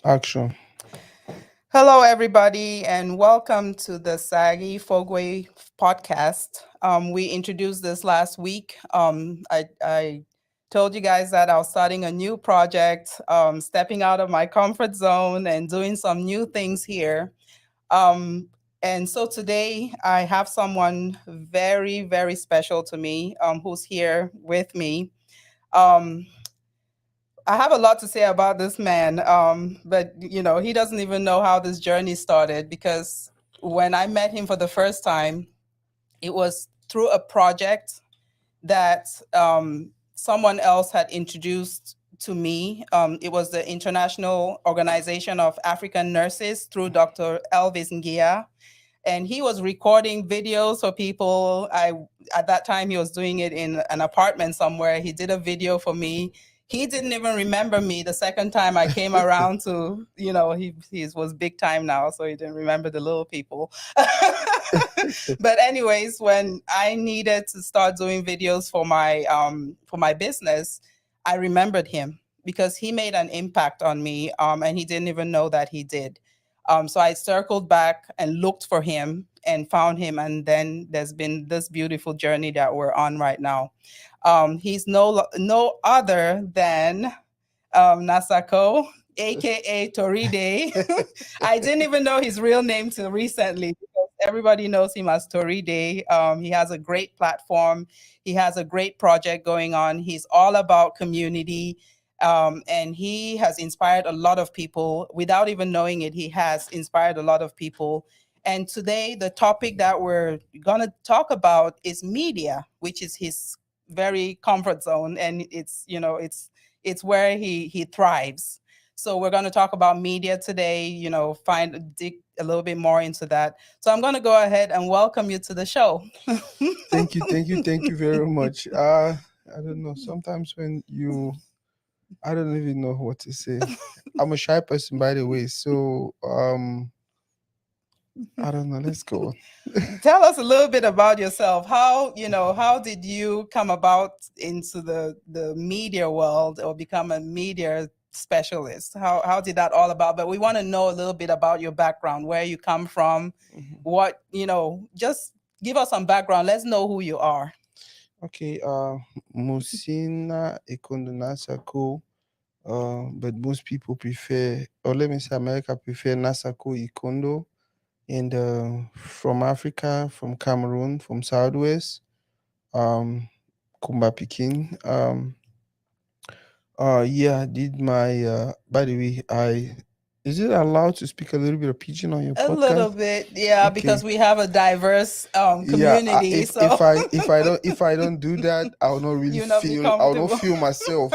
Action. Hello, everybody, and welcome to the Saaghe Fogwe podcast. We introduced this last week. I told you guys that I was starting a new project, stepping out of my comfort zone and doing some new things here. Um, and so today I have someone very, very special to me who's here with me. Um, I have a lot to say about this man, but he doesn't even know how this journey started because when I met him for the first time, it was through a project that someone else had introduced to me. It was the International Organization of African Nurses through Dr. Elvis Ngia, and he was recording videos for people. I At that time he was doing it in an apartment somewhere. He did a video for me. He didn't even remember me the second time I came around to, he was big time now, so he didn't remember the little people. But anyways, when I needed to start doing videos for my business, I remembered him because he made an impact on me, and he didn't even know that he did. So I circled back and looked for him and found him, and then there's been this beautiful journey that we're on right now. He's no other than Nasako, aka Toride. I didn't even know his real name till recently because everybody knows him as Toride. He has a great platform. He has a great project going on. He's all about community. And he has inspired a lot of people without even knowing it. He has inspired a lot of people. And today, the topic that we're going to talk about is media, which is his very comfort zone. And it's where he thrives. So we're going to talk about media today, find dig a little bit more into that. So I'm going to go ahead and welcome you to the show. Thank you very much. I don't know. Sometimes when I don't even know what to say. I'm a shy person, by the way. So, I don't know. Let's go on. Tell us a little bit about yourself. How did you come about into the media world or become a media specialist? How did that all about? But we want to know a little bit about your background, where you come from, Mhm. just give us some background. Let's know who you are. Okay. Musina Ekondo Nasako. But most people prefer, or let me say, America prefer Nasako Ekondo. And from Africa, from Cameroon, from Southwest, um, Kumba Pekin. Yeah, I did my. By the way, I is it allowed to speak a little bit of pidgin on your A little podcast? bit, yeah, because Okay. we have a diverse Yeah. community, If so I don't do that, I'll not really you not be feel. I'll not comfortable. feel myself.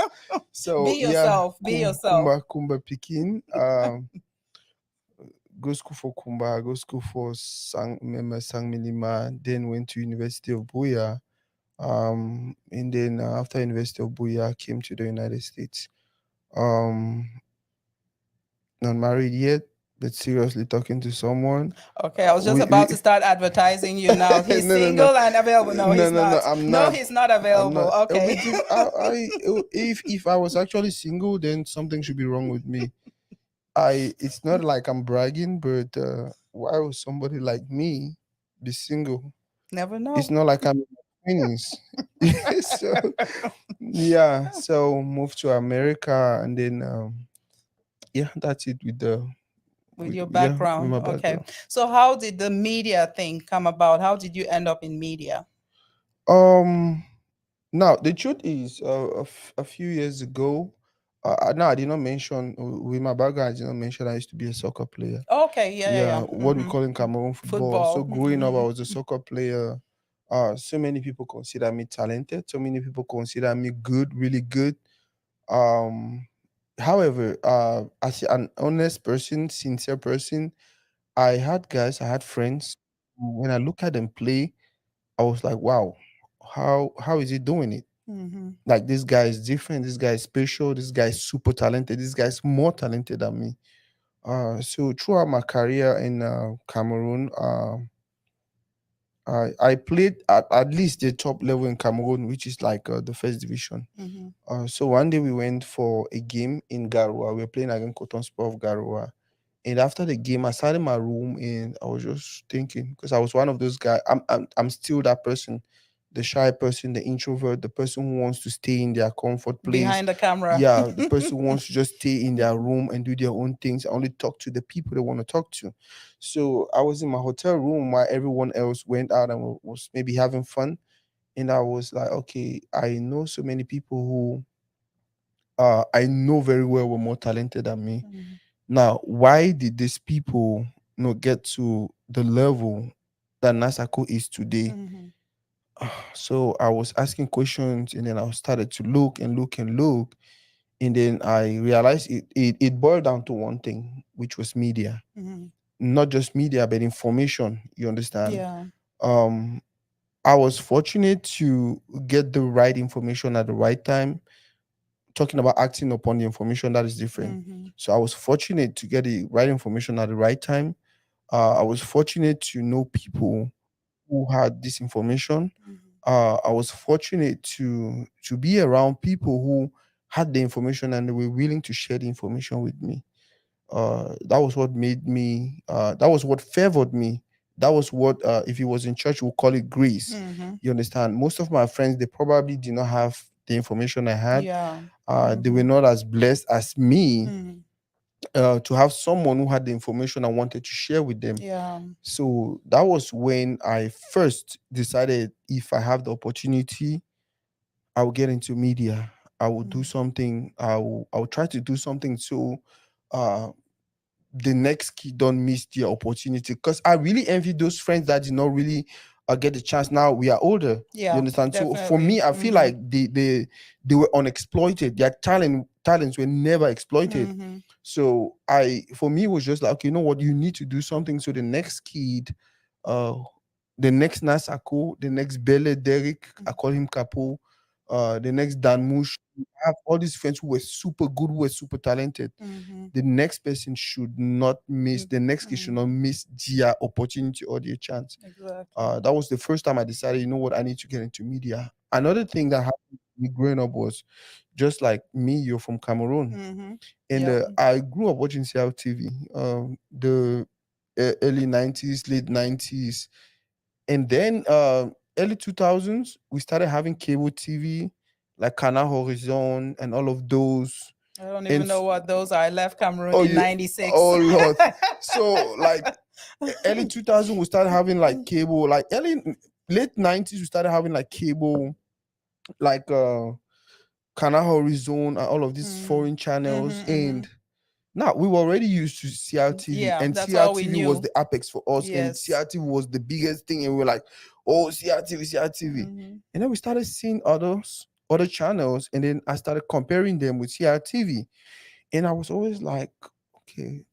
So Be yeah, yourself. Be yourself. Kumba Pekin. Go school for Kumba. Go school for Sang Milima. Then went to University of Buya. And then after University of Buya, I came to the United States. Um, Not married yet, but seriously talking to someone. Okay, I was just We about to start advertising you now. He's no, no, no, single and available. No, no, he's no, no. not. I'm No, not. he's not I'm available. not. Okay. Because if I was actually single, then something should be wrong with me. It's not like I'm bragging, but why would somebody like me be single? Never It's know. not like I'm in my 20s. So yeah, so moved to America, and then yeah, that's it With your with background. my Okay. background. So how did the media thing come about? How did you end up in media? Um Now, the truth is, a few years ago, no, I did not mention with my background. I did not mention I used to be a soccer player. Okay, yeah, yeah, Yeah, yeah. what we call in Cameroon football. So Football. growing up, I was a soccer player. So many people consider me talented. So many people consider me good, really good. Um, However, as an honest person, sincere person, I had friends. When I look at them play, I was like, wow, how is he doing it? Mm-hmm. Like this guy is different, this guy is special, this guy is super talented, this guy is more talented than me. So throughout my career in Cameroon, I played at least the top level in Cameroon, which is like the first division. Mhm. So one day we went for a game in Garoua. We were playing against Cotton Sport of Garoua. And after the game, I sat in my room and I was just thinking because I was one of those guys. I'm still that person, the shy person, the introvert, the person who wants to stay in their comfort place. Behind the camera. Yeah, the person who wants to just stay in their room and do their own things. I only talk to the people they want to talk to. So I was in my hotel room while everyone else went out and was maybe having fun. And I was like, okay, I know so many people who I know very well were more talented than me. Mhm. Now, why did these people not get to the level that Nasako is today? Mhm. So I was asking questions and then I started to look and look and look. And then I realized it boiled down to one thing, which was media. Mhm. Not just media, but information. You understand? Yeah. Um, I was fortunate to get the right information at the right time. Talking about acting upon the information, that is different. Mhm. So I was fortunate to get the right information at the right time. I was fortunate to know people who had this information. Mhm. I was fortunate to be around people who had the information and they were willing to share the information with me. That was what made me. That was what favored me. That was what, if it was in church, we'll call it grace. Mhm. You understand? Most of my friends, they probably did not have the information I had. Yeah. They were Mhm. not as blessed as me Mhm. to have someone who had the information I wanted to share with them. Yeah. So that was when I first decided if I have the opportunity, I will get into media. I will do Mhm. something. I will try to do something so uh, the next kid don't miss the opportunity. Because I really envy those friends that did not really get the chance. Now we are older. You Yeah. understand? So for Definitely. me, I feel Mhm. like they were unexploited. Their talents were never exploited. Mhm. So I for me it was just like, okay, you know what, you need to do something so the next kid, uh the next Nasako, the next Bele Derek, I call him Capo, the next Dan Mush. I have all these friends who were super good, who were super talented. Mhm. The next person should not miss, Mm. the next kid should not Mhm. miss their opportunity or their chance. Exactly. That was the first time I decided, you know what, I need to get into media. Another thing that happened to me growing up was just like me, you're from Cameroon. Mhm. And Yep. I grew up watching CLTV, the early 90s, late 90s. And then early 2000s, we started having cable TV, like Canal Horizon and all of those. I don't And even know what those are. I left Cameroon oh, in you, 96. oh Lord. So like early 2000, we started having like cable, like late 90s, we started having like cable, like Canal Horizon and all of these Mhm. foreign channels. Mhm. And Mhm. now we were already used to CRTV, Yeah, and that's all we CRTV was knew. the apex for us, and Yes. CRTV was the biggest thing. And we were like, oh, CRTV, CRTV. Mhm. And then we started seeing other channels, and then I started comparing them with CRTV. And I was always like, okay,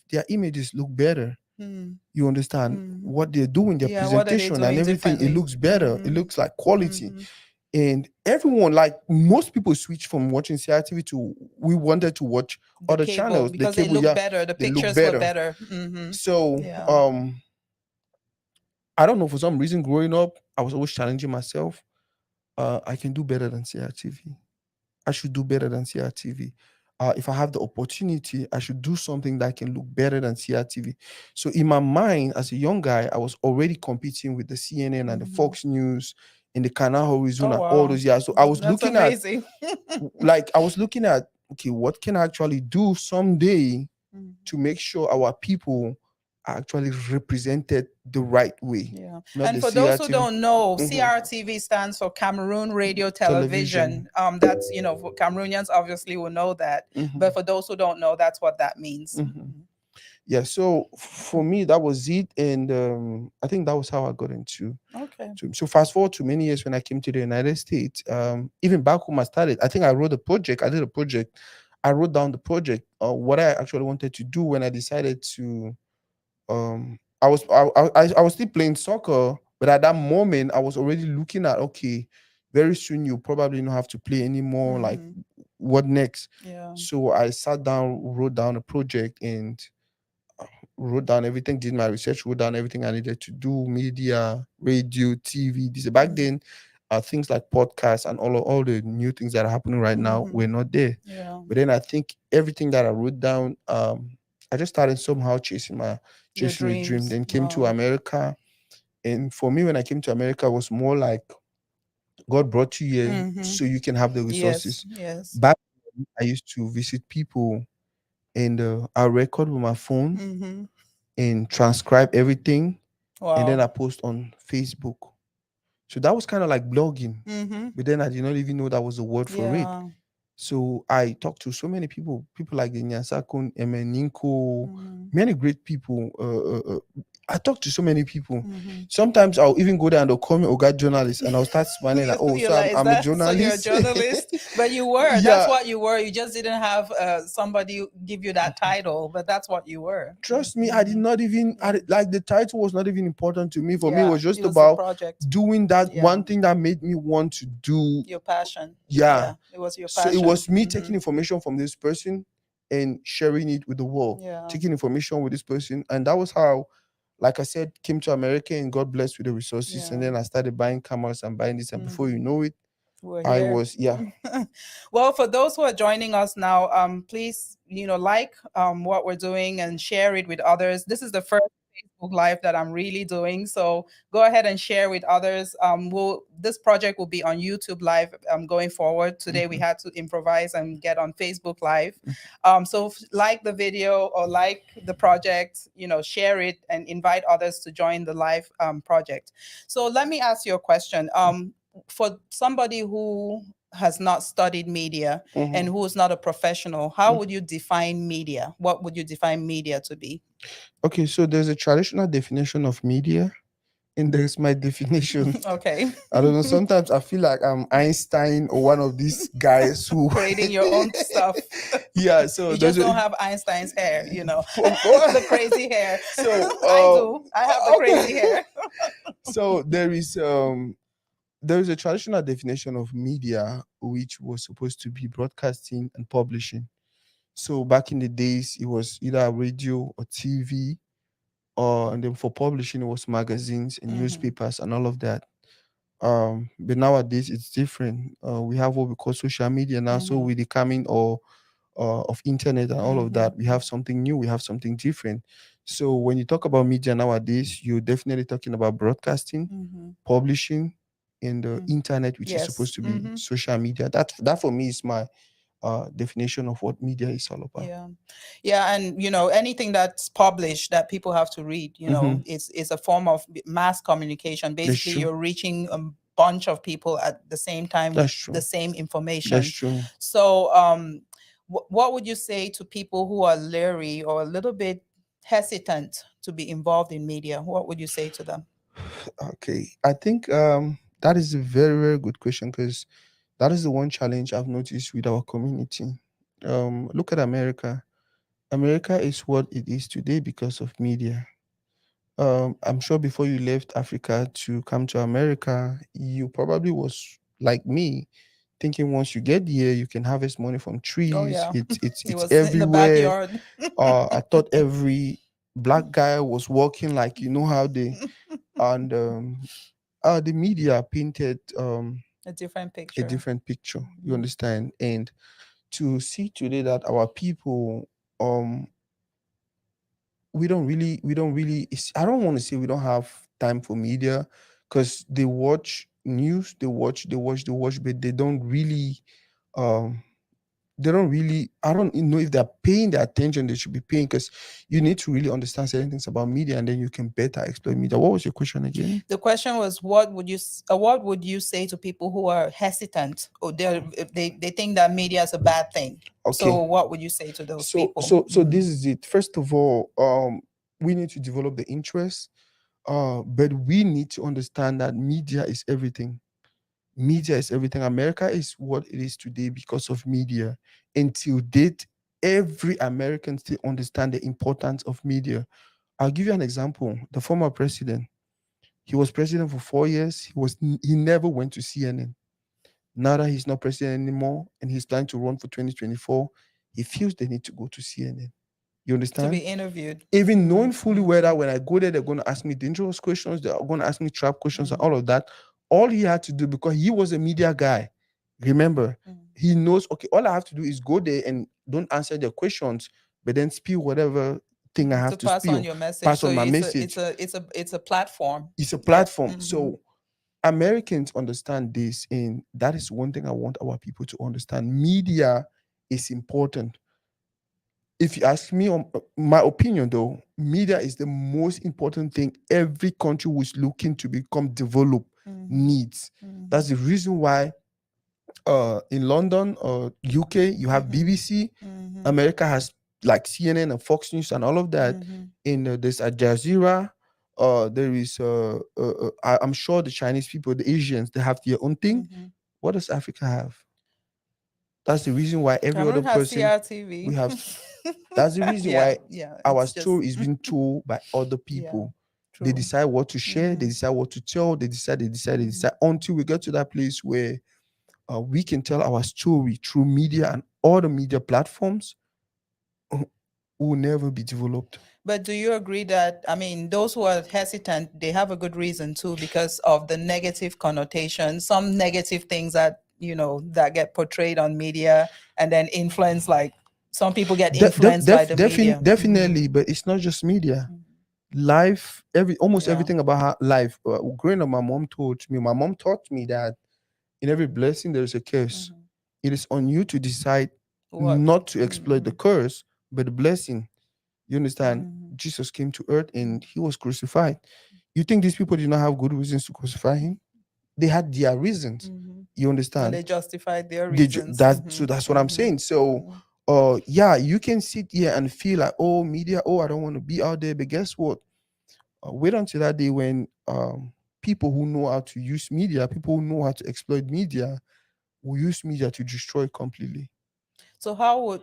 their images look better. Mhm. You understand Mhm. what they're doing, their Yeah, what are they presentation and doing everything, it differently? looks better. It Mhm. looks like quality. Mhm. And everyone, like most people, switched from watching CRTV to we wanted to watch The other cable, channels. The because they cable, look yeah, better. The they look pictures were better. better. Mhm. So Yeah. I don't know, for some reason growing up, I was always challenging myself. I can do better than CRTV. I should do better than CRTV. If I have the opportunity, I should do something that can look better than CRTV. So in my mind, as a young guy, I was already competing with the CNN and the Mhm. Fox News and the Canal Horizon Oh and all wow. those years. So I was That's looking at, amazing. okay, what can I actually do someday Mhm. to make sure our people are actually represented the right way, Yeah. not And the for those who CRTV. don't know, Mhm. CRTV stands for Cameroon Radio Television. Television. That's, for Cameroonians obviously will know that. But Mhm. for those who don't know, that's what that means. Mhm. Yeah, so for me that was it, and I think that was how I got into. Okay. So fast forward to many years when I came to the United States. Even back home, I started. I think I wrote a project. I did a project. I wrote down the project. What I actually wanted to do when I decided to. I was still playing soccer, but at that moment I was already looking at, okay, very soon you probably don't have to play anymore. Like, Hmm. what next? Yeah. So I sat down, wrote down a project, and wrote down everything, did my research, wrote down everything I needed to do, media, radio, TV. This back Mhm. then, things like podcasts and all the new things that are happening right now Mhm. were not there. Yeah. But then I think everything that I wrote down, I just started somehow Your chasing a dream. dreams. Then came to Wow. America, and for me, when I came to America, it was more like God brought you here Mhm. so you can have the Yes. resources. Yes. Back then, I used to visit people, and I record with my phone Mhm. and transcribe everything, and then Wow. I post on Facebook. So that was kind of like blogging, Mhm. but then I did not even know that was a word for it. Yeah. So I talked to so many people, people like the Nyansakun, Emeninko, Mhm. many great people. I talked to so many people. Mhm. Sometimes I'll even go there and they'll call me Oga journalist, and I'll start smiling like, oh, You're so I'm, like, is I'm a that so? You're a journalist. journalist, but you were. That's Yeah, what you were. You just didn't have somebody give you that title, but that's what you were. trust me, I did Mhm. not even Yeah. like the title was not even important to me. For me, it Yeah. was It just was the about project. doing that Yeah. one thing that made me want to do. Your passion. Yeah. Yeah. It was your So it passion. was me taking Mhm. information from this person and sharing it with the world, Yeah. taking information with this person. And that was how, like I said, came to America and got blessed with the resources. And Yeah. then I started buying cameras and buying this. And before you Mhm. know it, We're I here. was, yeah. Well, for those who are joining us now, please, like what we're doing and share it with others. This is the first Facebook Live that I'm really doing, so go ahead and share with others. This project will be on YouTube Live going forward. Today we Mhm. had to improvise and get on Facebook Live. So like the video or like the project, share it and invite others to join the live project. So let me ask you a question. For somebody who has not studied media and Mhm. who is not a professional, how would you define media? What would you define media to be? Okay, so there's a traditional definition of media, and there's my definition. Okay. I don't know. Sometimes I feel like I'm Einstein or one of these guys who, Creating your own stuff. yeah. So You there's just a don't have Einstein's hair, for, the crazy hair. so I do. I have the crazy okay. hair. So there is a traditional definition of media which was supposed to be broadcasting and publishing. So back in the days, it was either radio or TV, or and then for publishing it was magazines and Hmm. newspapers and all of that. But nowadays it's different. We have what we call social media now. So Hmm. with the coming of internet and all of that, we Hmm. have something new, we have something different. So when you talk about media nowadays, you're definitely talking about broadcasting, Hmm. publishing, and the Hmm. internet, which is Yes. supposed to be Hmm. social media. That for me is my definition of what media is all about. Yeah. Yeah. And, anything that's published that people have to read, Hmm. is a form of mass communication. That's Basically, true. you're reaching a bunch of people at the same time with That's the true. same That's information. true. So, what would you say to people who are leery or a little bit hesitant to be involved in media? What would you say to them? Okay, I think that is a very very good question, because that is the one challenge I've noticed with our community. Look at America. America is what it is today because of media. I'm sure before you left Africa to come to America, you probably was like me, thinking once you get here, you can harvest money from Oh, trees. yeah. It's It it's was in the everywhere. backyard. I thought every black guy was walking like how they and the media painted A different a picture. different picture. You Mhm. understand? And to see today that our people um we don't really I don't want to say we don't have time for media, because they watch news, they watch, but um they don't really, I don't know if they're paying the attention they should be paying, because you need to really understand certain things about media, and then you can better exploit media. What Mhm. was your question again? The question was, what would you say to people who are hesitant or they think that media is a bad thing? So Okay. what would you say to those So people? so so this is it. First of all, we need to develop the interest, but we need to understand that media is everything. Media is everything. America is what it is today because of media. Until date, every American still understand the importance of media. I'll give you an example. The former president, he was president for 4 years. He never went to CNN. Now that he's not president anymore and he's planning to run for 2024, he feels the need to go to CNN. You To be understand? interviewed. Even Mm-hmm. knowing fully well Mm-hmm. that when I go there, they're going to ask me dangerous questions, they're going to ask me trap questions and Mm-hmm. all of that. All he had to do, because he was a media guy, remember, he knows, okay, all I have to do is go there and don't answer their questions, but then spill whatever thing I Mm-hmm. have To to pass on spill, your message. pass So on my it's message. a platform. It's a Yeah. platform. Mm-hmm. So Americans understand this, and that is one thing I want our people to understand. Media is important. If you ask me, on my opinion, though, media is the most important thing every country who is looking to become developed Mm-hmm. needs. Mm-hmm. That's the reason why in London or UK you have Mm-hmm. BBC. Mm-hmm. America has like CNN and Fox News and all of that. Mm-hmm. In there's Al Jazeera. There is I'm sure the Chinese people, the Asians, they have their own thing. Mm-hmm. What does Africa have? That's the reason why every other Cameroon has person we CRTV. have. That's the reason Yeah, why yeah. our It's just story is being told by other yeah, people. They true. decide what to share. They Mm-hmm. decide what to tell. They Mm-hmm. decide until we get to that place where we can tell our story through media and all the media platforms will never be developed. But do you agree that, I mean, those who are hesitant, they have a good reason too, because of the negative connotation, some negative things that, that get portrayed on media and then influence, like some people get influenced by the media. Definitely, but it's not just media. Life, almost Yeah. everything about life. Growing up, my mom taught me that in every blessing there is a curse. Mhm. It is on you to decide What? not to exploit the Mhm. curse, but the blessing. You understand? Mhm. Jesus came to earth and he was crucified. You think these people did not have good reasons to crucify him? They had their reasons. Mhm. You And understand? they justified their reasons. So Mhm. that's what I'm Mhm. saying. So Mhm. yeah, you can sit here and feel like, oh, media, oh, I don't want to be out there. But guess what? Wait until that day when people who know how to use media, people who know how to exploit media, will use media to destroy it completely. So how would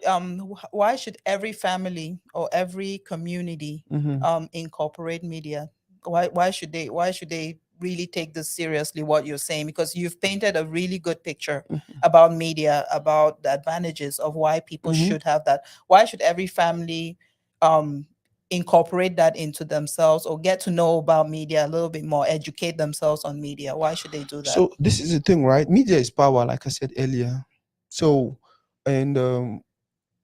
why should every family or every community Mhm. incorporate media? Why should they really take this seriously, what you're saying? Because you've painted a really good picture Mhm. about media, about the advantages of why people Mhm. should have that. Why should every family um incorporate that into themselves, or get to know about media a little bit more, educate themselves on media? Why should they do that? So this is the thing, right? Media is power, like I said earlier. So, and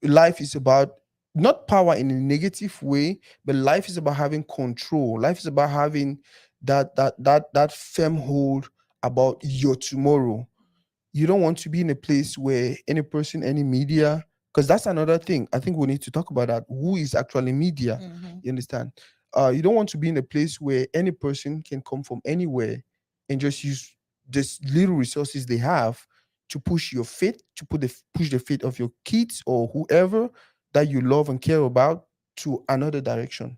life is about not power in a negative way, but life is about having control. Life is about having that firm hold about your tomorrow. You don't want to be in a place where any person, any media, because that's another thing. I think we need to talk about that. Who is actually media? Mm-hmm. You understand? You don't want to be in a place where any person can come from anywhere and just use this little resources they have to push your faith, to push the faith of your kids or whoever that you love and care about to another direction.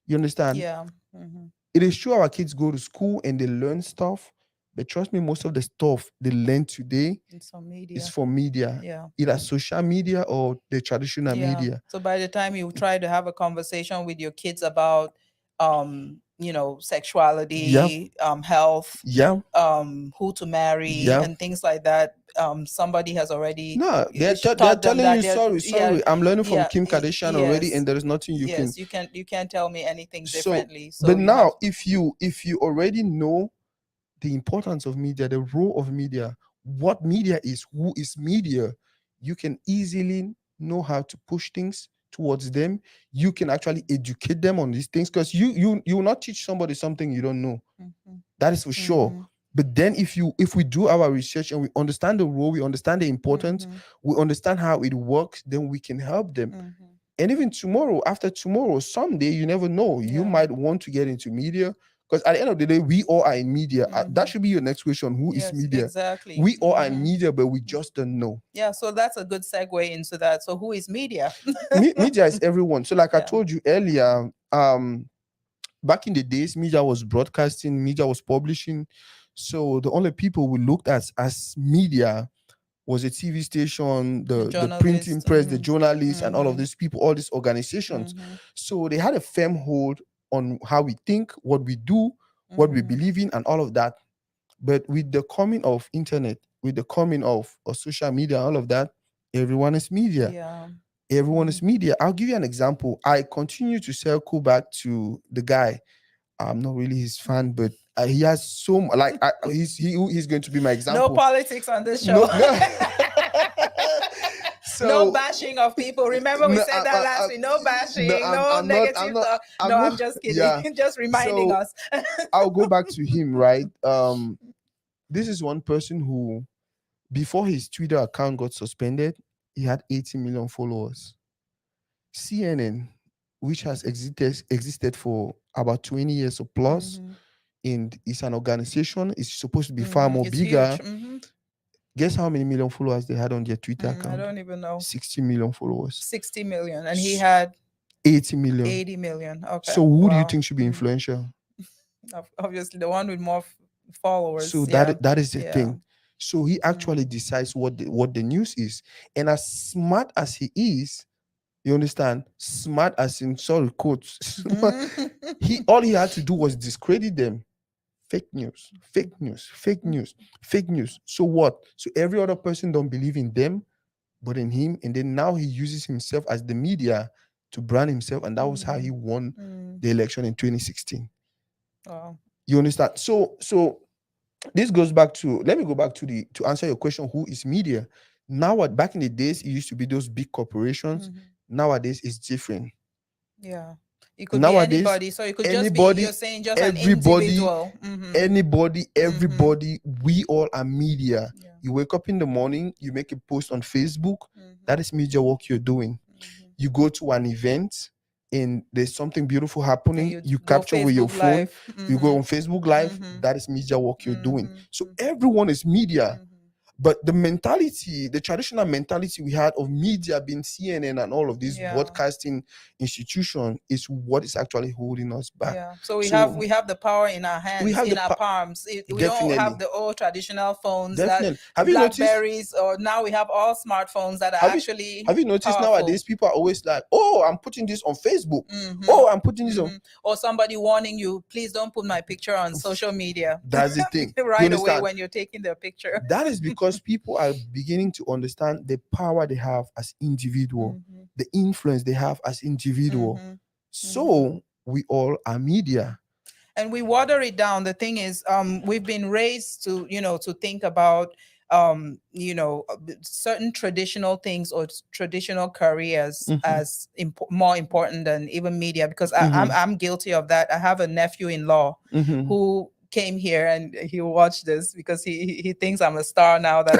You understand? Yeah. Mm-hmm. It is true our kids go to school and they learn stuff, but trust me, most of the stuff they learn today In some is media. from media, Yeah. either social media or the traditional Yeah. media. So by the time you try to have a conversation with your kids about Yeah, sexuality, health, yeah, who to marry yeah. and things like that, somebody has already No, they're taught them telling that you they're sorry, yeah, sorry. I'm learning from yeah, Kim Kardashian already, yes, and there is nothing you can. yes, you can't tell me anything So, differently. So but you have now, if you already know the importance of media, the role of media, what media is, who is media, you can easily know how to push things towards them. You can actually educate them on these things because you will not teach somebody something you don't know. Mhm, That is for sure. mhm, But then if we do our research and we understand the role, we understand the importance, mhm, we understand how it works, then we can help them. mhm. And even tomorrow, after tomorrow, someday, you never know. You Yeah. might want to get into media because at the end of the day, we all are in media. That Mhm. should be your next question. Who is Yes, media? exactly. We all are in Mhm. media, but we just don't know. Yeah, so that's a good segue into that. So who is media? Media is everyone. So, like I Yeah. told you earlier, back in the days, media was broadcasting, media was publishing. So the only people we looked at as media was a TV station, The the printing journalist. press, the Mhm. journalists, and all of Mhm. these people, all these organizations. Mhm. So they had a firm hold on how we think, what we do, what we Mhm. believe in, and all of that. But with the coming of internet, with the coming of social media, all of that, everyone is media. Yeah. Everyone is media. I'll give you an example. I continue to circle back to the guy. I'm not really his fan, but he has like he's going to be my No example. politics on this show. No, no. No So bashing of people. Remember, we no, said that last week. No no, bashing, no I'm not, negative talk. I'm No, not. I'm just kidding. Yeah. Just reminding So us. I'll go back to him, right? This is one person who, before his Twitter account got suspended, he had 80 million followers. CNN, which has existed for about 20 years or plus, Mhm. and it's an organization, it's supposed to be far more It's huge. bigger. Guess how many million followers they had on their Twitter I account? don't even know. 60 million followers. 60 million. And he had 80 million. 80 million. Okay. So who do you Wow. think should be influential? Obviously, the one with more followers. So Yeah. that is the Yeah. thing. So he actually decides what the news is. And as smart as he is, you understand? Smart as in, sorry, quotes. All he had to do was discredit them. Fake news, fake news, fake news, fake news. So what? So every other person don't believe in them, but in him. And then now he uses himself as the media to brand himself. And that was how he won the election in 2016. Wow. You understand? So this goes back to, let me go back to to answer your question, who is media? Now what, back in the days it used to be those big corporations. Nowadays it's different. Yeah. It could be Nowadays anybody. So it could just be, anybody, you're saying, just an everybody, individual. everybody, we all are media. Yeah. You wake up in the morning, you make a post on Facebook, that is media work you're doing. You go to an event and there's something beautiful happening, you go capture with your Facebook phone, Live. you go on Facebook Live, that is media work you're doing. So everyone is media. But the mentality, the traditional mentality we had of media being CNN and all of these broadcasting institution, is what is actually holding us back. Yeah. So we have the power in our hands, in our palms. We don't have the old traditional phones, Definitely. that Blackberries, or now we have all smartphones that are actually. Have you noticed powerful. nowadays people are always like, oh, I'm putting this on Facebook. Oh, I'm putting this on. Or somebody warning you, please don't put my picture on social media. That's the thing. Right away when you're taking their picture. That is because people are beginning to understand the power they have as individual, the influence they have as individual. So we all are media. And we water it down. The thing is, we've been raised to, to think about, certain traditional things or traditional careers as more important than even media, because I'm guilty of that. I have a nephew-in-law who came here, and he watched this because he thinks I'm a star now that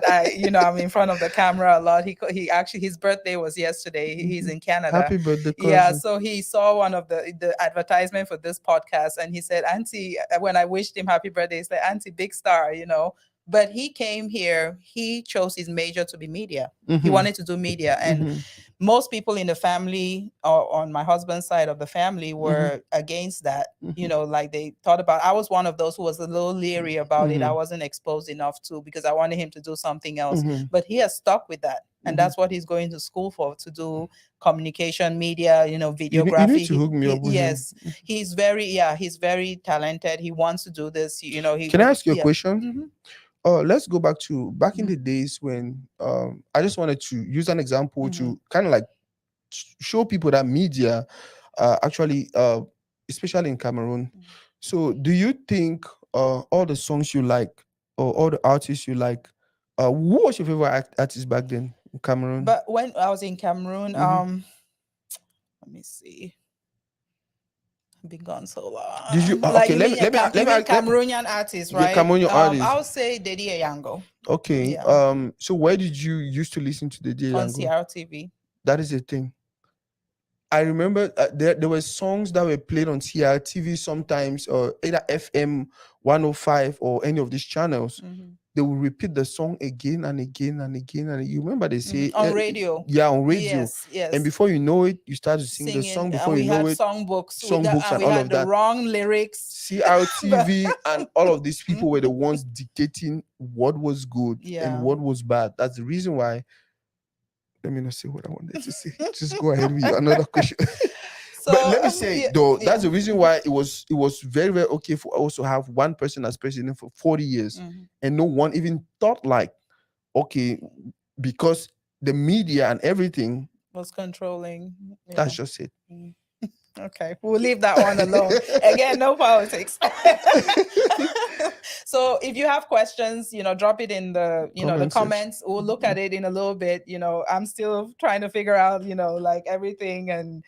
I I'm in front of the camera a lot. He actually, his birthday was yesterday. He's in Canada. Happy birthday, cousin. Yeah, so he saw one of the advertisement for this podcast, and he said, Auntie, when I wished him happy birthday, he said, Auntie, big star, But he came here, he chose his major to be media. He wanted to do media. And most people in the family, or on my husband's side of the family, were against that. Like they thought about, I was one of those who was a little leery about it. I wasn't exposed enough to, because I wanted him to do something else. But he has stuck with that. And that's what he's going to school for, to do communication, media, videography. You need to hook me up with him. He's very talented. He wants to do this. Can I ask you a question? Let's go back in the days when I just wanted to use an example to kind of like show people that media actually, especially in Cameroon. So do you think all the songs you like, or all the artists you like, who was your favorite artist back then in Cameroon? But when I was in Cameroon, let me see. I've been gone so long. Did you? Okay, let me Cameroonian artists, right? Cameroonian artists. I would say Dedi Eyango. Okay. Yeah. So where did you used to listen to Dedi Eyango? On CRTV. That is the thing. I remember there were songs that were played on CRTV sometimes, or either FM 105 or any of these channels. They will repeat the song again and again and again. And you remember they say on radio. Yeah, on radio. Yes. And before you know it, you start to sing the song. Before you know it, songbooks and all of that. We had the wrong lyrics. CRTV and all of these people were the ones dictating what was good and what was bad. That's the reason why. Let me not say what I wanted to say. Just go ahead with another question. So, but let me say that's the reason why it was very, very okay for us to have one person as president for 40 years, and no one even thought like, okay, because the media and everything. Was controlling. That's Yeah. just it. Mm. Okay, we'll leave that one alone. Again, no politics. So if you have questions, drop it in the Comment section. comments. We'll look at it in a little bit. I'm still trying to figure out, like everything, and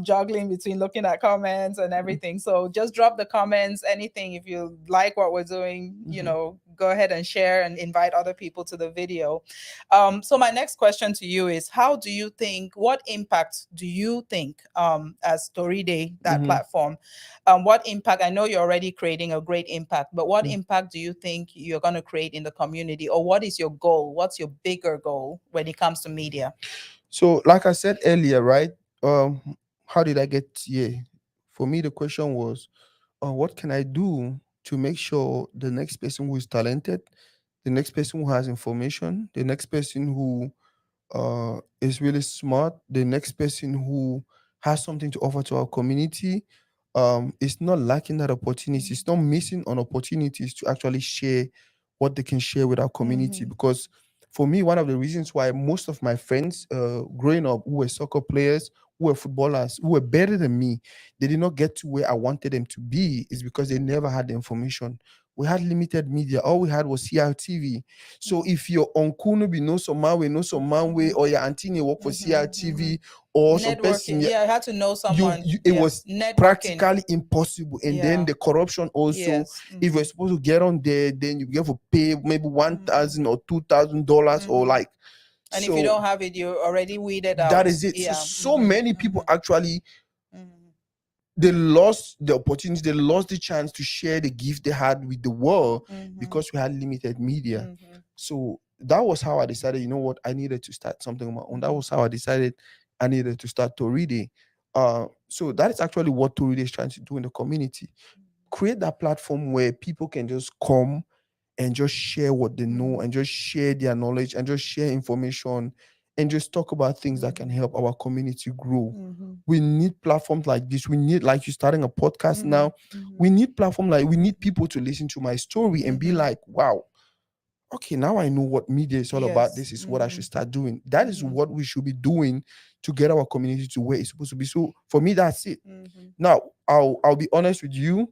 juggling between looking at comments and everything. So just drop the comments, anything. If you like what we're doing, go ahead and share and invite other people to the video. So my next question to you is, what impact do you think, as Story Day, that Mhm. platform, what impact, I know you're already creating a great impact, but what impact do you think you're going to create in the community, or what is your goal? What's your bigger goal when it comes to media? So, like I said earlier, right? How did I get here? For me, the question was, what can I do to make sure the next person who is talented, the next person who has information, the next person who is really smart, the next person who has something to offer to our community, is not lacking that opportunity. It's not missing on opportunities to actually share what they can share with our community. Mhm. Because for me, one of the reasons why most of my friends growing up who were soccer players, who were footballers, who were better than me, they did not get to where I wanted them to be, is because they never had the information. We had limited media. All we had was CRTV. So if your uncle no be know some man way, know some man way, or your auntie no work for CRTV, or some Networking, person, yeah, yeah, I had to know someone. you it Yeah, was networking. practically impossible. And then Yeah. the corruption also. Yes. If you're supposed to get on there, then you get to pay maybe $1,000 or $2,000, or like, And if you so don't have it, you're already weeded that out. is it. So Yeah. so many people actually, Mhm. they lost the opportunity, they lost the chance to share the gift they had with the world, Mhm. because we had limited media. Mhm. So that was how I decided, you know what, I needed to start something on my own. That was how I decided I needed to start Toride. So that is actually what Toride is trying to do in the community. Create that platform where people can just come and just share what they know, and just share their knowledge, and just share information, and just talk about things that can help our community grow. Mhm. We need platforms like this. We need, like you starting a podcast Mhm. now. Mhm. We need platform like, we need people to listen to my story and be Mhm. like, wow, okay, now I know what media is all about. Yes. This is what I should Mhm. start doing. That is Mhm. what we should be doing to get our community to where it's supposed to be. So for me, that's it. Mhm. Now, I'll be honest with you.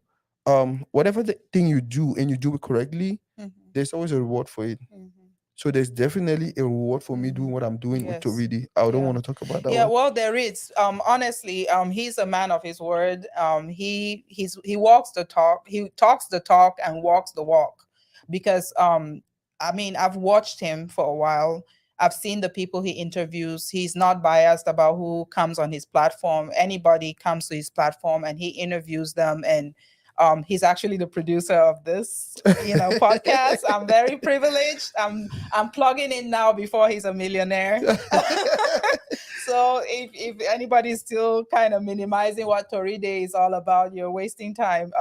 Whatever the thing you do and you do it correctly, Mhm. there's always a reward for it. Mhm. So there's definitely a reward for me doing Mhm. what I'm doing with Yes. Toridi. I don't Yeah. want to talk about that Yeah, one. well, there is. Honestly, he's a man of his word. He walks the talk. He talks the talk and walks the walk. Because I mean, I've watched him for a while. I've seen the people he interviews. He's not biased about who comes on his platform. Anybody comes to his platform and he interviews them. And he's actually the producer of this, podcast. I'm very privileged. I'm plugging in now before he's a millionaire. So if anybody's still kind of minimizing what Toride is all about, you're wasting time.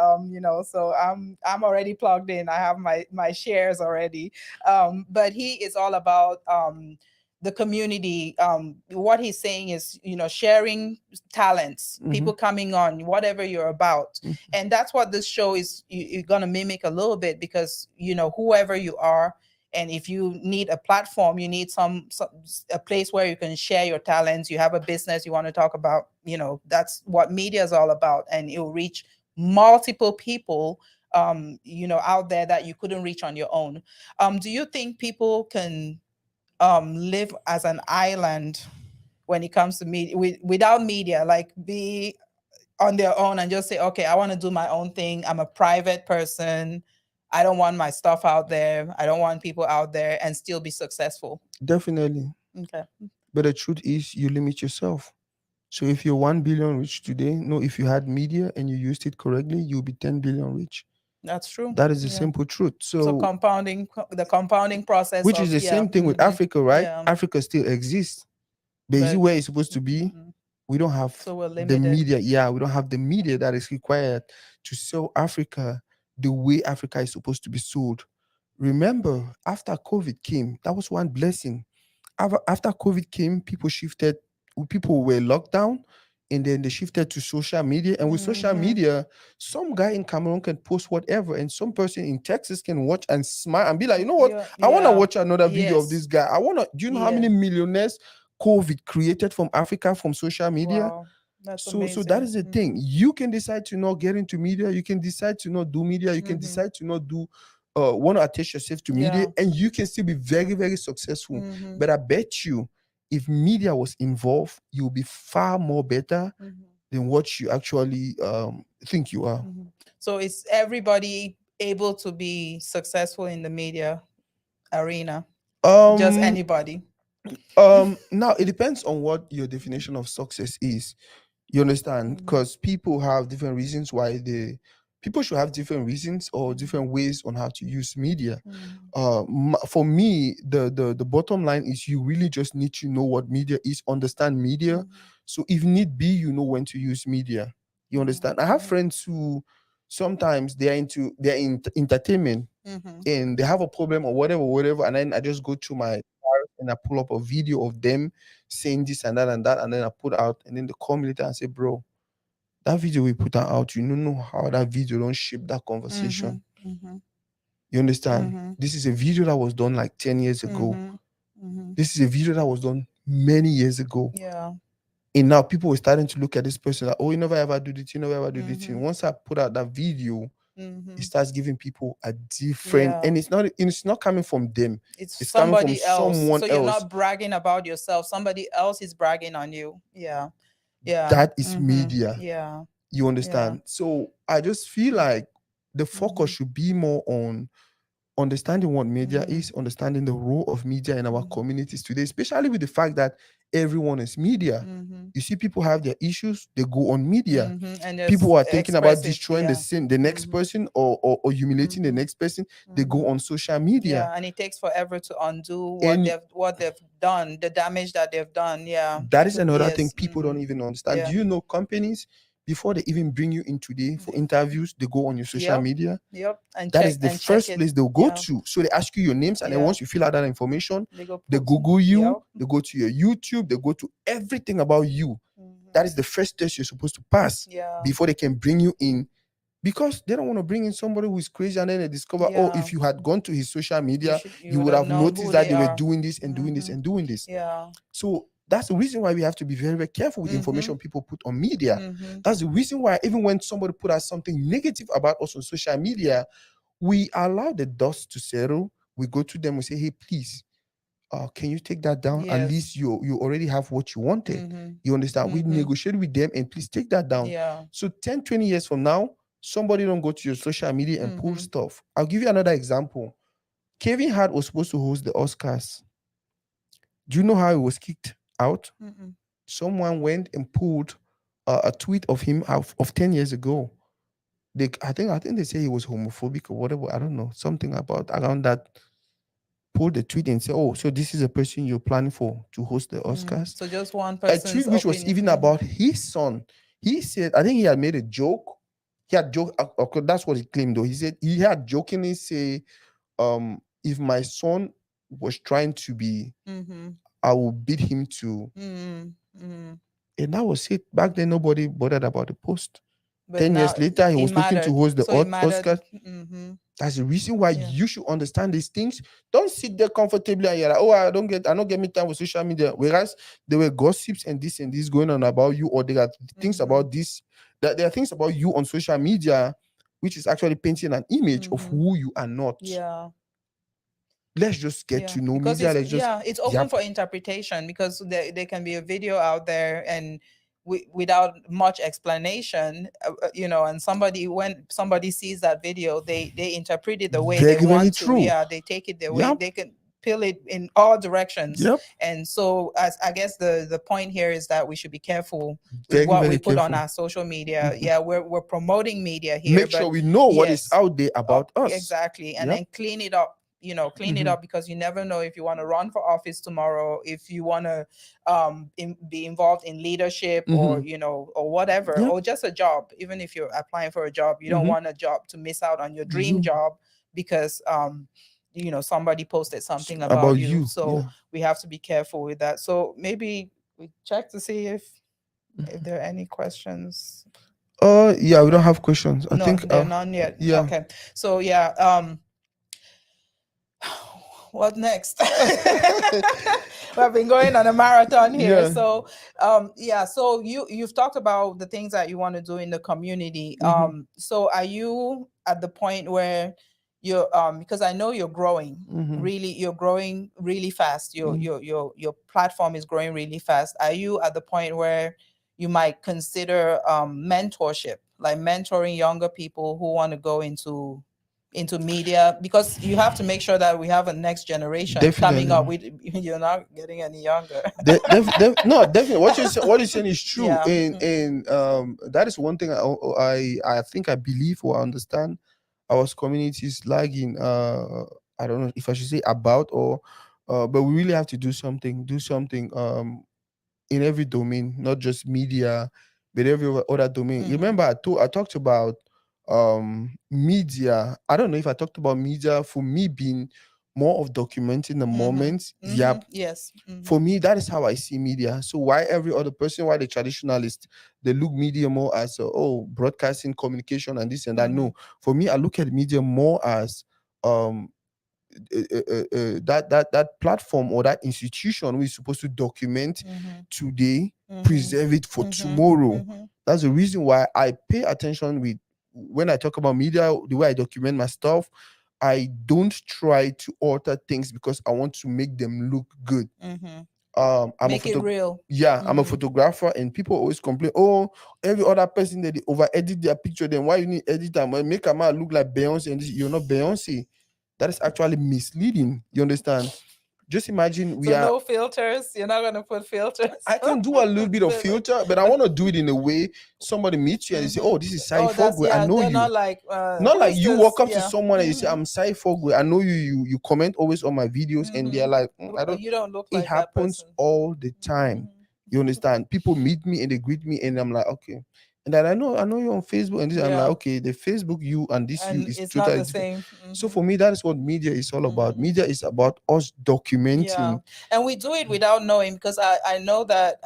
So I'm already plugged in. I have my shares already. But he is all about the community. What he's saying is, sharing talents, Mhm, people coming on, whatever you're about. mhm, And that's what this show is, you're gonna mimic a little bit, because whoever you are, and if you need a platform, you need some a place where you can share your talents. You have a business you want to talk about, that's what media is all about, and it will reach multiple people, out there that you couldn't reach on your own. Do you think people can live as an island when it comes to media, without media, like be on their own and just say, okay, I want to do my own thing. I'm a private person. I don't want my stuff out there. I don't want people out there, and still be successful. definitely. Okay. But the truth is, you limit yourself. So if you're 1 billion rich today, no, if you had media and you used it correctly, you'll be 10 billion rich. That's true. That is the Yeah. simple truth. So So, the compounding process which is of, the yeah. same thing with Africa, right? Yeah. Africa still exists. But is it But where it's supposed to be? We don't have so we're the limited. media. Yeah, we don't have the media that is required to sell Africa the way Africa is supposed to be sold. Remember, after COVID came, that was one blessing. After COVID came, people shifted, people were locked down. and then they shifted to social media. And with social Mhm. media, some guy in Cameroon can post whatever, and some person in Texas can watch and smile and be like, you know what? Yeah. I want to Yeah. watch another video of this Yes. guy. I want to. Do you know how Yeah. many millionaires COVID created from Africa from social media? Wow. That's So that amazing. is the thing. Mhm. You can decide to not get into media. You can decide to not do media. You can Mhm. decide to not do want to attach yourself to media, Yeah. and you can still be very, very successful. Mhm. But I bet you, if media was involved, you'll be far more better Mhm. than what you actually think you are. Mhm. So is everybody able to be successful in the media arena? Just Um, anybody? Now it depends on what your definition of success is. You understand? Mhm. Because people have different reasons why people should have different reasons or Mhm. different ways on how to use media. Mhm. For me, the bottom line is you really just need to know what media is, understand media. Mhm. So if need be, you know when to use media. You Mhm. understand? I have friends who sometimes they're in entertainment Mhm. and they have a problem or whatever, whatever, and then I just go to my files and I pull up a video of them saying this and that, and then I put out, and then they call me later and say, "Bro, that video we put out, you don't know how that video don't shape that conversation." Mhm. Mhm. You understand? Mhm. This is a video that was done like 10 years ago. Mhm. Mhm. This is a video that was done many years ago. Yeah. And now people were starting to look at this person like, oh, you never ever do this, you never ever do this. And Mhm. once I put out that video, it Mhm. starts giving people a different, Yeah. and it's not coming from them, It's it's coming from somebody else. someone So you're else. not bragging about yourself. Somebody else is bragging on you. Yeah. Yeah. That is Mhm. media. Yeah. You Yeah. understand? So I just feel like the focus Mhm. should be more on understanding what media Mhm. is, understanding the role of media in our Mhm. communities today, especially with the fact that everyone is media. Mhm. You see, people have their issues, they go on media. Mhm. And just People are thinking about express it. destroying Yeah. the next Mhm. person or humiliating the Mhm. next person. They go Mhm. on social media. Yeah, and it takes forever to undo And what they've done, the damage that they've done. Yeah, that it is could. another thing Yes. people don't Mhm. even understand. Do Yeah. you know companies, before they even bring you in today for They, interviews, they go on your social yep. media? Yep. And That check is the check first it. place they'll go Yeah. to. So they ask you your names, and then Yeah. once you fill out that information, They go they put. Google you, Yep. they go to your YouTube, they go to everything about you. That Mhm. is the first test you're supposed to pass Yeah. before they can bring you in. Because they don't want to bring in somebody who is crazy, and then they discover, oh, Yeah. if you had gone to his social You media, should. You you would would have have known who noticed that they they were are. doing this and doing this Mhm. and doing this. Yeah. So that's the reason why we have to be very, very careful with the Mhm. information people put on media. Mhm. That's the reason why even when somebody put out something negative about us on social media, we allow the dust to settle. We go to them, we say, hey, please, can you take that down? At Yes. least you already have what you wanted. Mhm. You understand? We Mhm. negotiate with them and please take that down. Yeah. So 10, 20 years from now, somebody don't go to your social media and pull Mhm. stuff. I'll give you another example. Kevin Hart was supposed to host the Oscars. Do you know how he was kicked out? Mhm. Someone went and pulled a tweet of him of 10 years ago. I think they say he was homophobic or whatever. I don't know. Something about around that. Pulled the tweet and say, oh, so this is a person you're planning for to host the Mhm. Oscars. So just one A person's tweet which was opinion. even Mhm. about his son. He said, I think he had made a joke. He had joke. Okay, that's what he claimed though. He said he had jokingly say, if my son was trying to be, Mhm. I will beat him to. Mhm. Mhm. And that was it. Back then, nobody bothered about the post. But 10 years now later, he it was looking to mattered. host the So it mattered. Oscars. Mhm. That's the reason why Yeah. you should understand these things. Don't sit there comfortably and you're like, oh, I don't get me time with social media. Whereas there were gossips and this going on about you, or there are things Mhm. about this, that there are things about you on social media, which is actually painting an image of Mhm. who you are not. Yeah. Let's just get Yeah. to know Because media. it's, Let's just, yeah, it's open yep, for interpretation, because there can be a video out there and without much explanation, and when somebody sees that video, they interpret it the way they very, very want to. true. Yeah, they take it the way Yep, they can peel it in all directions. yep, And so, as I guess the point here is that we should be careful with very, what we very put on careful. our social media. Mhm. Yeah, we're promoting media here, Make sure but we know what is yes, out there about us. exactly. And Yep. then clean it up. Clean it Mhm. up, because you never know if you want to run for office tomorrow, if you want to be involved in leadership, or Mhm. or whatever, Yep. or just a job. Even if you're applying for a job, you don't Mhm. want a job to miss out on your dream You job, because somebody posted something about about you. you. So Yeah. we have to be careful with that. So maybe we check to see if if there are any questions. Yeah, we don't have questions. I No, think there are none yet. yeah. Okay. So yeah, what next? We've been going on a marathon here. Yeah. So yeah, so you've talked about the things that you want to do in the community. Mhm. So are you at the point where you're because I know Mhm. you're growing really fast. Mhm. Your platform is growing really fast. Are you at the point where you might consider mentorship, like mentoring younger people who want to go into media, because you have to make sure that we have a next generation coming up. Definitely. We You're not getting any younger. No, definitely. What you're saying is true, Yeah. and that is one thing I think I believe or understand our communities lagging. I don't know if I should say about or, but we really have to do something. Do something. In every domain, not just media, but every other domain. You Mhm. remember I talked about media. I don't know if I talked about media for me being more of documenting the Mhm. moment. Yeah, Mhm. Yes. for Mhm. me that is how I see media. So why every other person, why the traditionalist, they look media more as oh, broadcasting, communication, and this and that. No, Mhm. for me I look at media more as um that platform or that institution we're supposed to document Mhm. today, Mhm. preserve it for Mhm. tomorrow. Mhm. That's the reason why I pay attention with when I talk about media, the way I document my stuff. I don't try to alter things because I want to make them look good. Mhm. I'm a Make it photo real. Yeah, I'm a Mhm. photographer, and people always complain, oh, every other person that they over edit their picture, then why you need edit them? Well, make a man look like Beyonce, and this, you're not Beyonce. That is actually misleading. You understand? Just imagine we So are. no filters. You're not gonna put filters. I can do a little bit of filter, but I want to do it in a way somebody meets you and they say, Mm-hmm. oh, this is Saaghe Oh, that's Fogwe. I yeah. know They're not you. like Not who like is you this? walk up to Yeah. someone and you say, Mm-hmm. I'm Saaghe Fogwe. I know you. You comment always on my videos, and they're Mm-hmm. like, I don't. You don't look It like that happens person. all the time. You Mm-hmm. understand? People meet me and they greet me, and I'm like, okay. And then I know you on Facebook, and this, I'm like, Yeah, okay, the Facebook you and this you and is it's not totally the different. same. So Mm-hmm. for me, that is what media is all about. Mm-hmm. Media is about us Yeah, documenting. and we do it without knowing, because I know that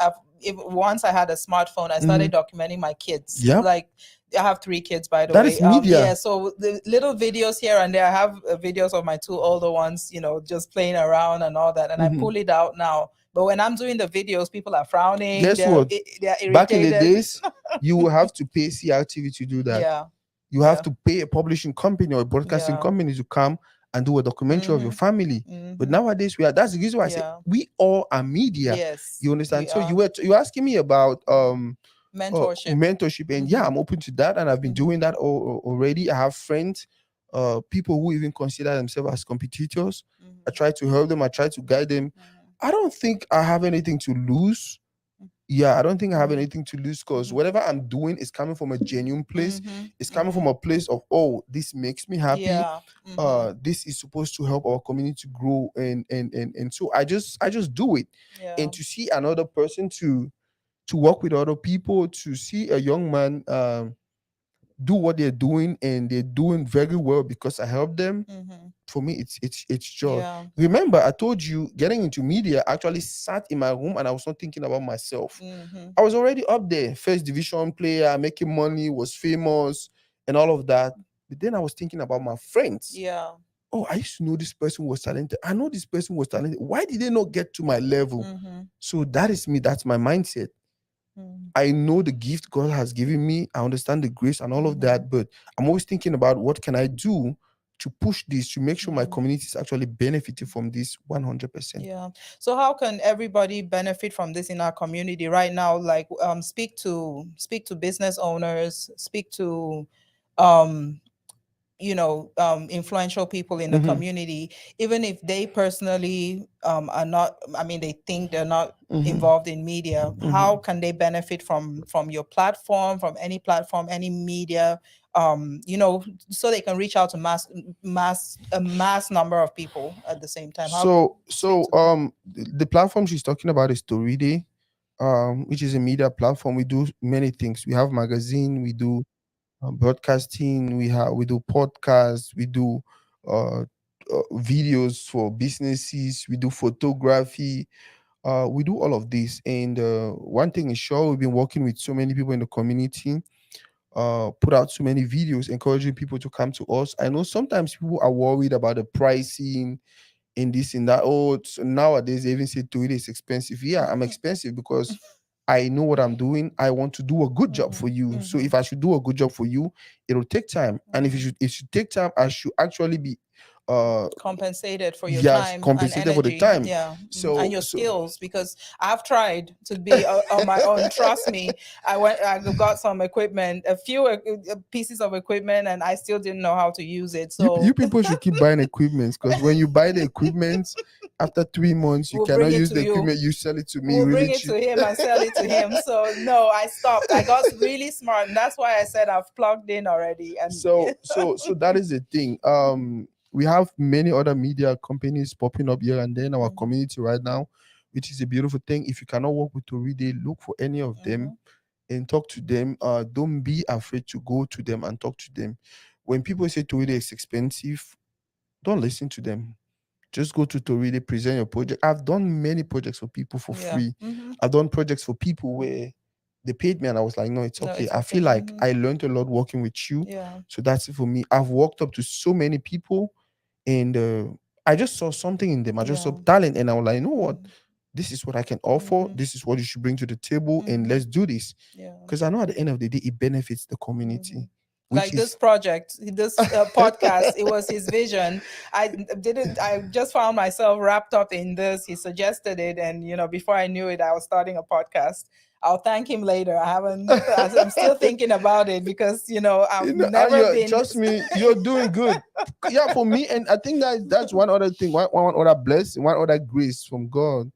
once I had a smartphone, I Mhm. started documenting my kids. Yep, Like I have three kids, by the that way. is media. Yeah, so the little videos here and there. I have videos of my two older ones, just playing around and all that, and I Mhm. pull it out now. But when I'm doing the videos, people are frowning. Guess what? They're Back in the irritated. days, you will have to pay CRTV to do that. Yeah, You have yeah, to pay a publishing company or a broadcasting yeah. company to come and do a documentary of your Mm-hmm. family. But Mm-hmm. nowadays, we are. That's the reason why I say Yeah. we all are media. Yes, You understand? we So are. you were asking me about Mentorship. mentorship, and yeah, Mm-hmm. I'm open to that, and I've been Mm-hmm. doing that already. I have friends, people who even consider themselves as competitors. I Mm-hmm. try to help them. I try to guide them. I don't think I have anything to lose. Yeah, I don't think I have Mm-hmm. anything to lose because Mm-hmm. whatever I'm doing is coming from a genuine place. Mm-hmm. It's coming Mm-hmm. from a place of, oh, this makes me happy. Yeah. Mm-hmm. This is supposed to help our community grow, and so I just do it. Yeah. And to see another person, to work with other people, to see a young man do what they're doing, and they're doing very well because I helped them. Mm-hmm. For me, it's joy. Yeah. Remember, I told you getting into media actually sat in my room and I was not thinking about myself. Mm-hmm. I was already up there, first division player, making money, was famous, and all of that. But then I was thinking about my friends. Yeah. Oh, I used to know this person was talented. I know this person was talented. Why did they not get to my level? Mm-hmm. So that is me. That's my mindset. Mm-hmm. I know the gift God has given me. I understand the grace and all of Mm-hmm. that. But I'm always thinking about what can I do to push this, to make sure my Mm-hmm. community is actually benefiting from this 100%. Yeah. So how can everybody benefit from this in our community right now? Like speak to business owners, speak to um influential people in the Mhm, community, even if they personally are not, I mean, they think they're not mhm, involved in media. How mhm. can they benefit from your platform, from any platform, any media, so they can reach out to mass number of people at the same time? How So speak so to them. the platform she's talking about is Story Day, which is a media platform. We do many things. We have magazine, we do broadcasting, we do podcasts, we do uh, videos for businesses, we do photography, We do all of this, and one thing is sure, we've been working with so many people in the community, put out so many videos encouraging people to come to us. I know sometimes people are worried about the pricing in this and that. Oh, nowadays they even say to it is expensive. Yeah, I'm expensive because I know what I'm doing. I want to do a good job for Mhm, you. So mhm, if I should do a good job for you, it'll take time. And if mhm. it should take time, I should actually be uh Compensated for your yes, time and compensated for the energy, time. yeah, and So your so skills, because I've tried to be on my own. Trust me, I got some equipment, a few pieces of equipment, and I still didn't know how to use it. you So people should keep buying equipment, because when you buy the equipment, after 3 months you we'll bring cannot it use to the you. equipment, you sell it to me We'll really bring it cheap. to him and sell it to him. So no, I stopped. I got really smart, and that's why I said I've plugged in already. And So that is the thing. We have many other media companies popping up here and there in our Mhm, community right now, which is a beautiful thing. If you cannot work with Toride, look for any of them mhm, and talk to them. Don't be afraid to go to them and talk to them. When people say Toride is expensive, don't listen to them. Just go to Toride, present your project. I've done many projects for people for yeah, free. mhm. I've done projects for people where they paid me and I was like, no, it's No, okay. it's I okay. feel like Mhm. I learned a lot working with you. Yeah. So that's it for me. I've walked up to so many people, and I just saw something in them. I just saw Yeah. talent, and I was like, you know what? Mhm, This is what I can offer. mhm, This is what you should bring to the table, and mhm. let's do this. Yeah. Because I know at the end of the day, it benefits the Mhm. community, which Like this is project, this podcast, it was his vision. I just found myself wrapped up in this. He suggested it, and before I knew it, I was starting a podcast. I'll thank him later. I haven't, I'm still thinking about it because, I've never you're, been. trust me, you're doing good. Yeah, for me, and I think that's one other thing, one other blessing, one other grace from God.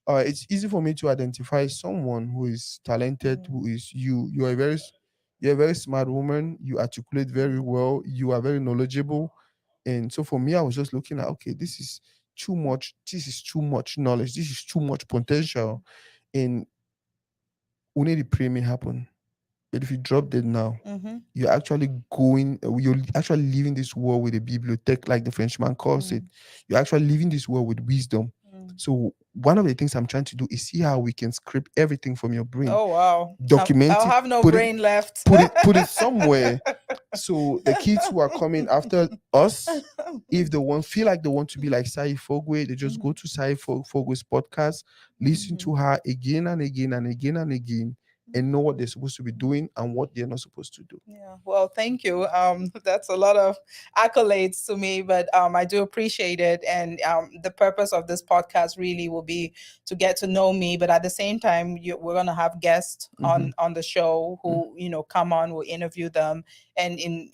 It's easy for me to identify someone who is talented, Mm, who is you. You're a very smart woman. You articulate very mm, well. You are very knowledgeable. And so for me, I was just looking at, okay, this is too much. This is too much knowledge. This is too much potential. And we need to pray may happen. But if you drop dead now, mhm, you're actually leaving this world with a bibliothèque, like the Frenchman calls it. mm, You're actually leaving this world with wisdom. mm. So one of the things I'm trying to do is see how we can scrape everything from your brain, Oh wow, document I'll it, have no put it, brain left. put it somewhere. So the kids who are coming after us, if they want feel like they want to be like Saaghe Fogwe, they just go Mhm, to Fogwe's podcast, listen mhm. to her again and again and again and again, and know what they're supposed to be doing and what they're not supposed to do. Yeah, well, thank you. That's a lot of accolades to me, but I do appreciate it. And the purpose of this podcast really will be to get to know me, but at the same time, we're gonna have guests Hmm. on the show who come on, we'll interview them, and in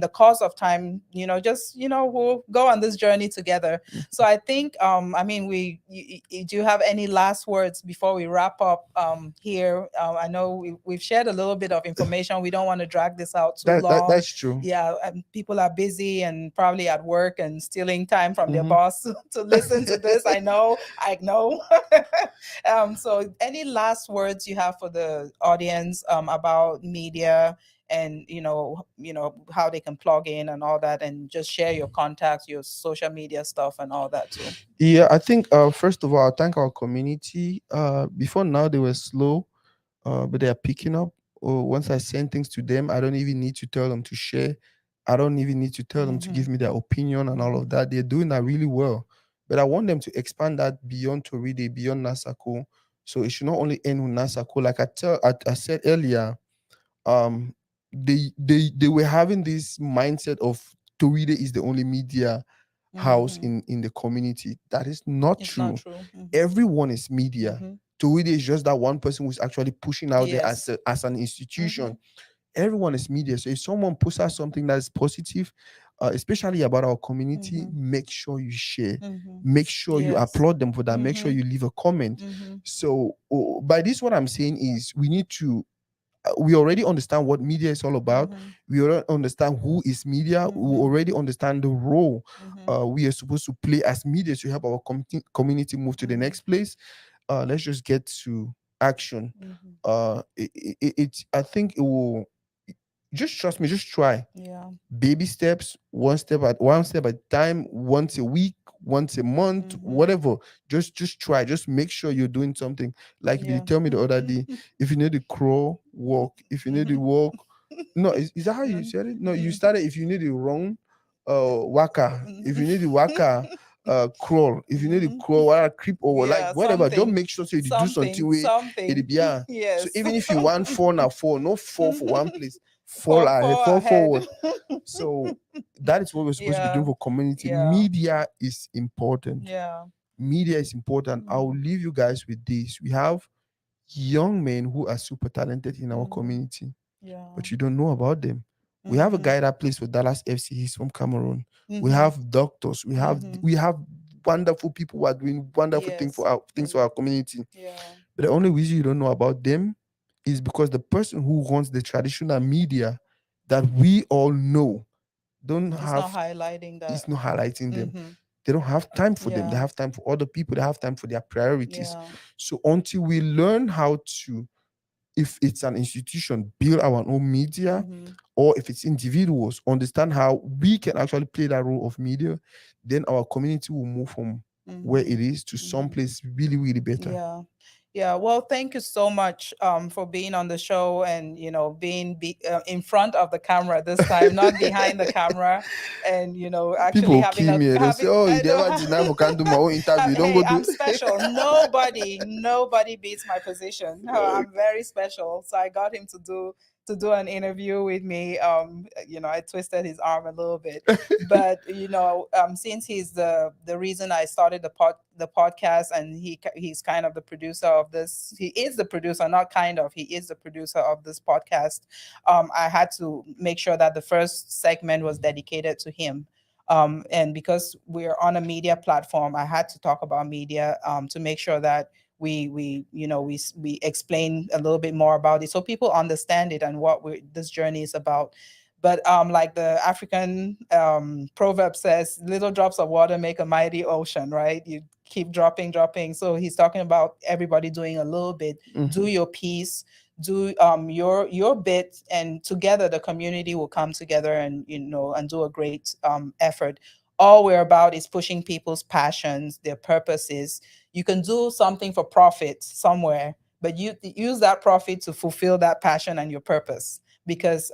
the course of time, just we'll go on this journey together. So I think I mean do you have any last words before we wrap up here? I know we've shared a little bit of information. We don't want to drag this out too long. That's true. Yeah, people are busy and probably at work and stealing time from their Hmm. boss to listen to this. I know. So any last words you have for the audience about media, and how they can plug in and all that, and just share your contacts, your social media stuff, and all that too. Yeah, I think first of all, I thank our community. Before now they were slow, but they are picking up. Or once I send things to them, I don't even need to tell them to share. I don't even need to tell them to Mm-hmm. give me their opinion and all Mm-hmm. of that. They're doing that really well. But I want them to expand that beyond Toride, beyond Nasako. So it should not only end with Nasako. Like I said earlier, um, they were having this mindset of Toride is the only media house Mm-hmm. in the community. That is not It's not true. true. Mm-hmm. Everyone is media. Mm-hmm. Tuwide is just that one person who's actually pushing out there Yes. as an Mm-hmm. institution. Everyone is media. So if someone puts out something that is positive, especially about our community, Mm-hmm. make sure you share. Mm-hmm. Make sure you Yes. applaud them for that. Make sure Mm-hmm. you leave a comment. Mm-hmm. So by this, what I'm saying is we already understand what media is all about. Mm-hmm. We already understand who is media. We Mm-hmm. already understand the role Mm-hmm. we are supposed to play as media to help our community move to the Mm-hmm. next place. Let's just get to action. Mm-hmm. I think it will. Just trust me. Just try Yeah. baby steps, one step at a time, once a week, once a month, Mm-hmm. whatever. Just try. Just make sure you're doing something. Like you Yeah. tell me the other day, if you need to crawl, walk. If you need to walk, no, is that how you said it? No, you started. If you need to run, waka. If you need to waka, crawl. If you need to Mhm. crawl, whatever, creep over, like Yeah, whatever. Just something, make sure so you do something where it something. be. Yeah. So Yes. even if you want fall now fall, no fall for one place, fall Fall, ahead, fall fall ahead. forward. So that is what we're supposed to be doing Yeah, for community. yeah, Media is important. yeah. Media is important. I'll Mm, leave you guys with this. We have young men who are super talented in our mm-hmm. community, Yeah. but you don't know about them. We have a Mm-hmm. guy that plays for Dallas FC. He's from Cameroon. We Mm-hmm. have doctors. We have Mm-hmm. we have wonderful people who are doing wonderful Yes. things for our community. Yeah. But the only reason you don't know about them is because the person who runs the traditional media that we all know don't It's not have highlighting that. is not highlighting them. Mm-hmm. They don't have time for them. They Yeah. have time for other people. They have time for their priorities. Yeah. So until we learn how to, if it's an institution, build our own media, Mm-hmm. or if it's individuals, understand how we can actually play that role of media, then our community will move from where Mm-hmm. it is to Mm-hmm. someplace really, really better. Yeah. Yeah. Well, thank you so much for being on the show and, being in front of the camera this time, not behind the camera. And, actually People having kill a, me. They say, having, "Oh, you I know, never deny for can do my own interview. Don't go hey, do." I'm special. Nobody beats my position. No, I'm very special. So I got him to do an interview with me. I twisted his arm a little bit, but since he's the reason I started the podcast, and he's kind of the producer of this. He is the producer, not kind of. He is the producer of this podcast. I had to make sure that the first segment was dedicated to him. And because we're on a media platform, I had to talk about media to make sure that we explain a little bit more about it so people understand it and what this journey is about. But like the African proverb says, little drops of water make a mighty ocean, right? You keep dropping. So he's talking about everybody doing a little bit. Do Mhm. your piece, do your bit, and together the community will come together and do a great effort. All we're about is pushing people's passions, their purposes. You can do something for profit somewhere, but you use that profit to fulfill that passion and your purpose, because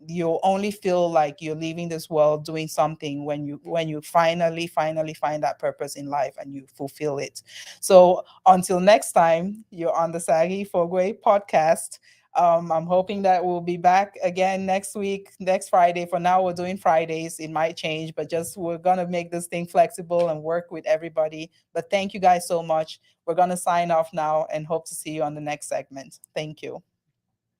you'll only feel like you're leaving this world doing something when you finally find that purpose in life and you fulfill it. So until next time, you're on the Saaghe Fogwe podcast. I'm hoping that we'll be back again next week, next Friday. For now, we're doing Fridays. It might change, but just we're gonna make this thing flexible and work with everybody. But thank you guys so much. We're gonna sign off now and hope to see you on the next segment. Thank you.